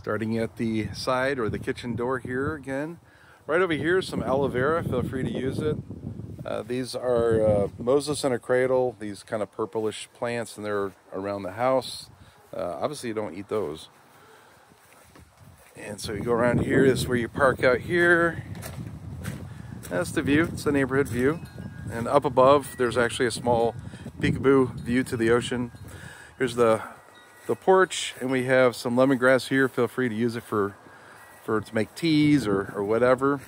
Starting at the side or the kitchen door here again. Right over here is some aloe vera. Feel free to use it. These are Moses in a cradle. These kind of purplish plants, and they're around the house. Obviously, you don't eat those. And so you go around here. This is where you park out here. That's the view. It's the neighborhood view. And up above, there's actually a small peekaboo view to the ocean. Here's the porch, and we have some lemongrass here. Feel free to use it to make teas or whatever.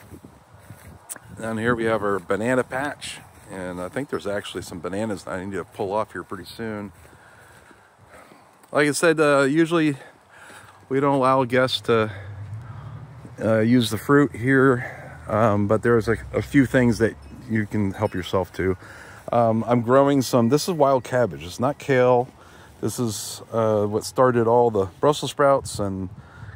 Down here we have our banana patch, and I think there's actually some bananas that I need to pull off here pretty soon. Like I said, usually we don't allow guests to use the fruit here, but there's a few things that you can help yourself to. I'm growing some, this is wild cabbage. It's not kale. This is what started all the Brussels sprouts and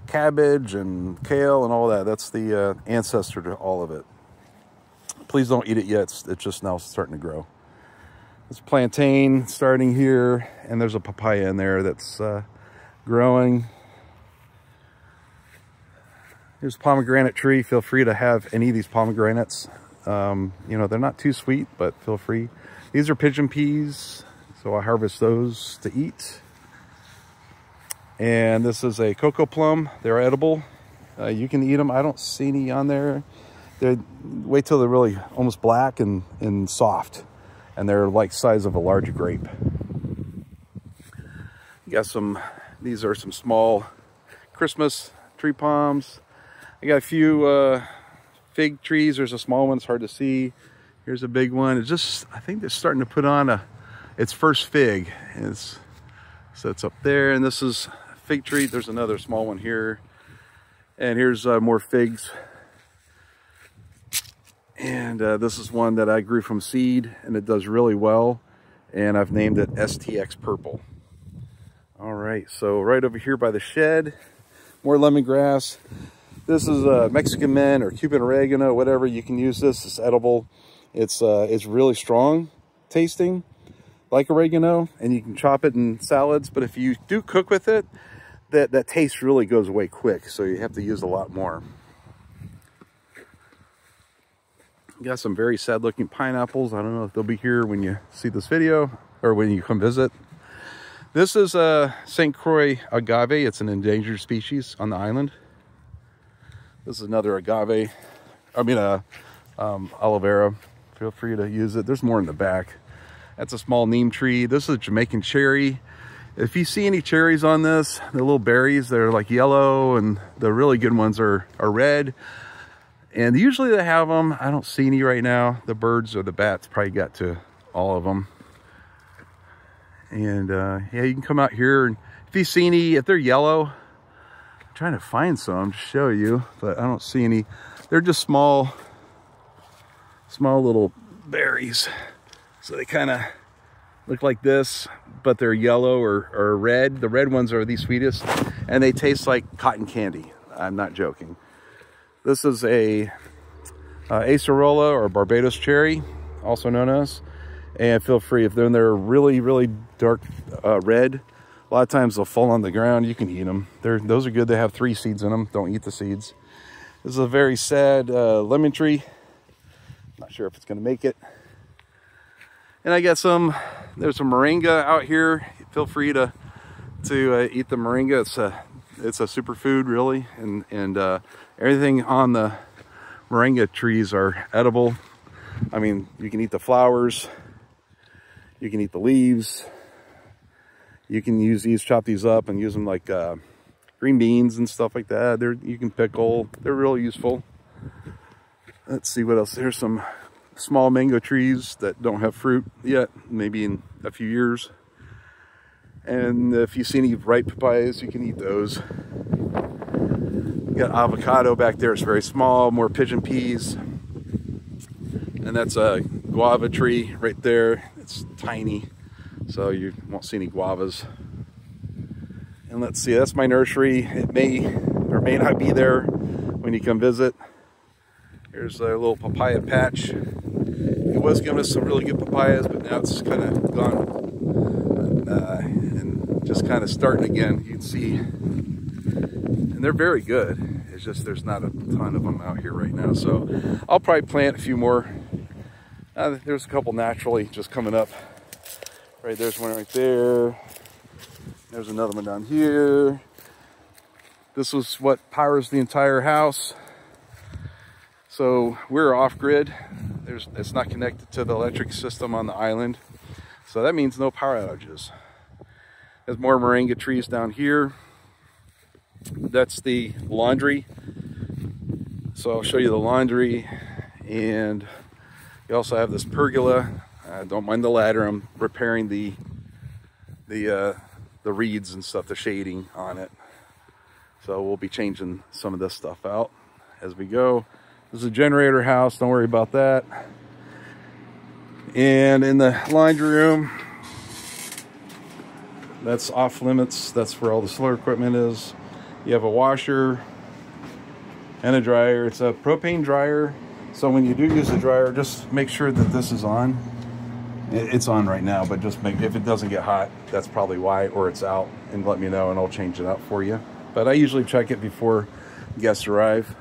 cabbage and kale and all that. That's the ancestor to all of it. Please don't eat it yet. It's just now starting to grow. It's plantain starting here, and there's a papaya in there that's growing. Here's a pomegranate tree. Feel free to have any of these pomegranates. You know, they're not too sweet, but feel free. These are pigeon peas. So I harvest those to eat. And this is a cocoa plum. They're edible. You can eat them. I don't see any on there. Wait till they're really almost black and soft. And they're like size of a large grape. You got these are some small Christmas tree palms. I got a few fig trees. There's a small one, it's hard to see. Here's a big one. It's just, I think they're starting to put on its first fig. So it's up there, and this is a fig tree. There's another small one here, and here's more figs. And this is one that I grew from seed, and it does really well, and I've named it STX Purple. All right, so right over here by the shed, more lemongrass. This is Mexican mint or Cuban oregano, whatever. You can use this. It's edible. It's really strong tasting, like oregano, and you can chop it in salads. But if you do cook with it, that taste really goes away quick, so you have to use a lot more. You got some very sad looking pineapples. I don't know if they'll be here when you see this video or when you come visit. This is St. Croix agave. It's an endangered species on the island. This is another agave. I mean aloe vera. Feel free to use it. There's more in the back. That's a small neem tree. This is a Jamaican cherry. If you see any cherries on this, the little berries, they're like yellow, and the really good ones are red. And usually they have them. I don't see any right now. The birds or the bats probably got to all of them. And yeah, you can come out here, and if you see any, if they're yellow, I'm trying to find some to show you, but I don't see any. They're just small little berries. So they kind of look like this, but they're yellow or red. The red ones are the sweetest, and they taste like cotton candy. I'm not joking. This is a acerola or Barbados cherry, also known as. And feel free, if they're really, really dark red, a lot of times they'll fall on the ground. You can eat them. Those are good. They have 3 seeds in them. Don't eat the seeds. This is a very sad lemon tree. Not sure if it's going to make it. And I got there's some moringa out here. Feel free to eat the moringa. It's a superfood, really, and everything on the moringa trees are edible. I mean, you can eat the flowers, you can eat the leaves, you can use these, chop these up, and use them like green beans and stuff like that. You can pickle. They're really useful. Let's see what else. There's some small mango trees that don't have fruit yet, maybe in a few years. And if you see any ripe papayas, you can eat those. You got avocado back there. It's very small. More pigeon peas. And that's a guava tree right there. It's tiny, so you won't see any guavas. And let's see, that's my nursery. It may or may not be there when you come visit. Here's a little papaya patch. It was giving us some really good papayas, but now it's kind of gone. And just kind of starting again. You can see in and they're very good. It's just there's not a ton of them out here right now. So I'll probably plant a few more. There's a couple naturally just coming up. Right, there's one right there. There's another one down here. This was what powers the entire house. So we're off grid. It's not connected to the electric system on the island. So that means no power outages. There's more moringa trees down here. That's the laundry. So I'll show you the laundry. And you also have this pergola. Don't mind the ladder. I'm repairing the reeds and stuff, the shading on it. So we'll be changing some of this stuff out as we go. This is a generator house. Don't worry about that. And in the laundry room, that's off limits. That's where all the solar equipment is. You have a washer and a dryer. It's a propane dryer. So when you do use the dryer, just make sure that this is on. It's on right now, but just if it doesn't get hot, that's probably why, or it's out, and let me know and I'll change it out for you. But I usually check it before guests arrive.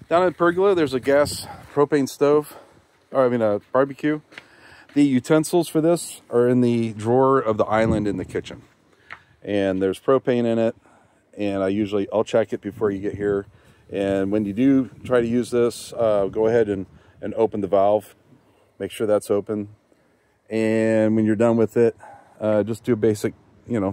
Down in the pergola, there's a gas propane stove, or I mean a barbecue. The utensils for this are in the drawer of the island in the kitchen. And there's propane in it, and I'll check it before you get here. And when you do try to use this, go ahead and open the valve. Make sure that's open. And when you're done with it, just do a basic,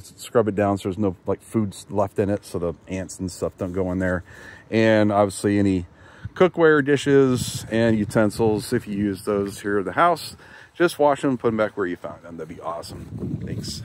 scrub it down so there's no like foods left in it, so the ants and stuff don't go in there. And obviously any cookware, dishes, and utensils, if you use those here at the house, just wash them and put them back where you found them. That'd be awesome. Thanks.